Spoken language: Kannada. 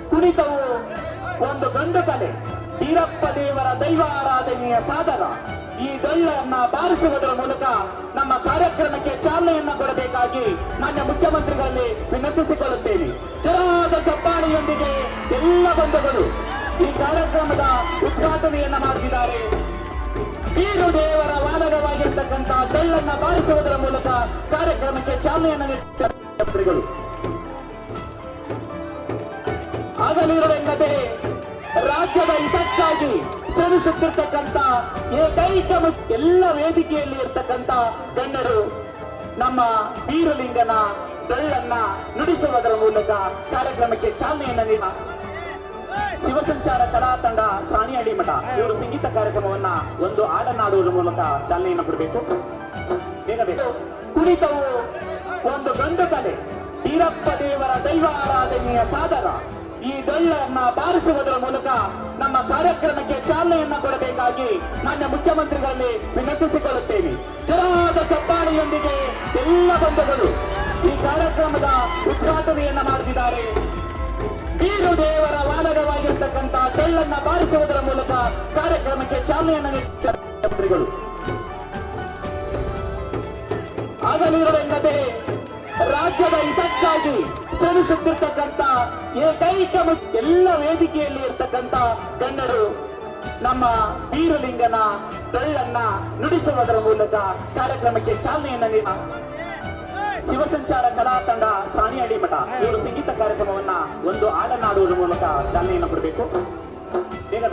ಕುಣಿತವು ಒಂದು ಗಂಡು ಕಲೆ. ಬೀರಪ್ಪ ದೇವರ ದೈವ ಆರಾಧನೆಯ ಸಾಧನ. ಈ ಡೊಳ್ಳನ್ನ ಬಾರಿಸುವುದರ ಮೂಲಕ ನಮ್ಮ ಕಾರ್ಯಕ್ರಮಕ್ಕೆ ಚಾಲನೆಯನ್ನ ಕೊಡಬೇಕಾಗಿ ಮಾನ್ಯ ಮುಖ್ಯಮಂತ್ರಿಗಳಲ್ಲಿ ವಿನಂತಿಸಿಕೊಳ್ಳುತ್ತೇನೆ. ಜೋರಾದ ಚಪ್ಪಾಳೆಯೊಂದಿಗೆ ಎಲ್ಲ ಬಂಧುಗಳು ಈ ಕಾರ್ಯಕ್ರಮದ ಉದ್ಘಾಟನೆಯನ್ನ ಮಾಡಿದ್ದಾರೆ. ಬೀರು ದೇವರ ವಾದಕವಾಗಿರ್ತಕ್ಕಂಥ ಡೊಳ್ಳನ್ನ ಬಾರಿಸುವುದರ ಮೂಲಕ ಕಾರ್ಯಕ್ರಮಕ್ಕೆ ಚಾಲನೆಯನ್ನು ನೀಡಿದ ಮಂತ್ರಿಗಳು ಆಗಲಿರುವುದೆಂದರೆ ರಾಜ್ಯದ ಹಿತಕ್ಕಾಗಿ ಶ್ರಮಿಸುತ್ತಿರ್ತಕ್ಕಂಥ ಏಕೈಕ ಎಲ್ಲ ವೇದಿಕೆಯಲ್ಲಿ ಇರ್ತಕ್ಕಂಥ ಗಣ್ಯರು ನಮ್ಮ ಬೀರಲಿಂಗನ ಡೊಳ್ಳನ್ನ ನುಡಿಸುವುದರ ಮೂಲಕ ಕಾರ್ಯಕ್ರಮಕ್ಕೆ ಚಾಲನೆಯನ್ನು ನೀಡಿದ ಶಿವಸಂಚಾರ ಕಲಾ ತಂಡ ಸಾಣಿಹಳ್ಳಿ ಮಠ ಇವರು ಸಂಗೀತ ಕಾರ್ಯಕ್ರಮವನ್ನ ಒಂದು ಹಾಡನ್ನಾಡುವುದರ ಮೂಲಕ ಚಾಲನೆಯನ್ನು ಕೊಡಬೇಕು. ಬೇಗ ಬೇಕು. ಕುಣಿತವು ಒಂದು ಗಂಡು ಕಲೆ. ಬೀರಪ್ಪ ದೇವರ ದೈವ ಆರಾಧನೆಯ ಸಾಧನ. ಈ ಡೊಳ್ಳನ್ನ ಬಾರಿಸುವುದರ ಮೂಲಕ ನಮ್ಮ ಕಾರ್ಯಕ್ರಮಕ್ಕೆ ಚಾಲನೆಯನ್ನ ಕೊಡಬೇಕಾಗಿ ಮಾನ್ಯ ಮುಖ್ಯಮಂತ್ರಿಗಳಲ್ಲಿ ವಿನಂತಿಸಿಕೊಳ್ಳುತ್ತೇನೆ. ಜೋರಾದ ಚಪ್ಪಾಳೆಯೊಂದಿಗೆ ಎಲ್ಲ ಬಂಧುಗಳು ಈ ಕಾರ್ಯಕ್ರಮದ ಉದ್ಘಾಟನೆಯನ್ನ ಮಾಡಿದ್ದಾರೆ. ಬೀರು ದೇವರ ವಾದಕವಾಗಿರ್ತಕ್ಕಂಥ ಡೊಳ್ಳನ್ನ ಬಾರಿಸುವುದರ ಮೂಲಕ ಕಾರ್ಯಕ್ರಮಕ್ಕೆ ಚಾಲನೆಯನ್ನು ನೀಡಿದ ಮಂತ್ರಿಗಳು ಆಗಲಿರುವುದೆಂದರೆ ರಾಜ್ಯದ ಹಿತಕ್ಕಾಗಿ ಶ್ರಮಿಸುತ್ತಿರ್ತಕ್ಕಂಥ ಏಕೈಕ ಎಲ್ಲ ವೇದಿಕೆಯಲ್ಲಿ ಇರ್ತಕ್ಕಂಥ ಗಣ್ಯರು ನಮ್ಮ ಬೀರಲಿಂಗನ ಡೊಳ್ಳನ್ನ ನುಡಿಸುವುದರ ಮೂಲಕ ಕಾರ್ಯಕ್ರಮಕ್ಕೆ ಚಾಲನೆಯನ್ನ ನೀಡಿದ ಶಿವಸಂಚಾರ ಕಲಾ ತಂಡ ಸಾಣಿಹಳ್ಳಿ ಮಠ ಇವರು ಸಂಗೀತ ಕಾರ್ಯಕ್ರಮವನ್ನ ಒಂದು ಹಾಡನ್ನಾಡುವುದರ ಮೂಲಕ ಚಾಲನೆಯನ್ನು ಕೊಡಬೇಕು. ಬೇಗ ಬೇಕು.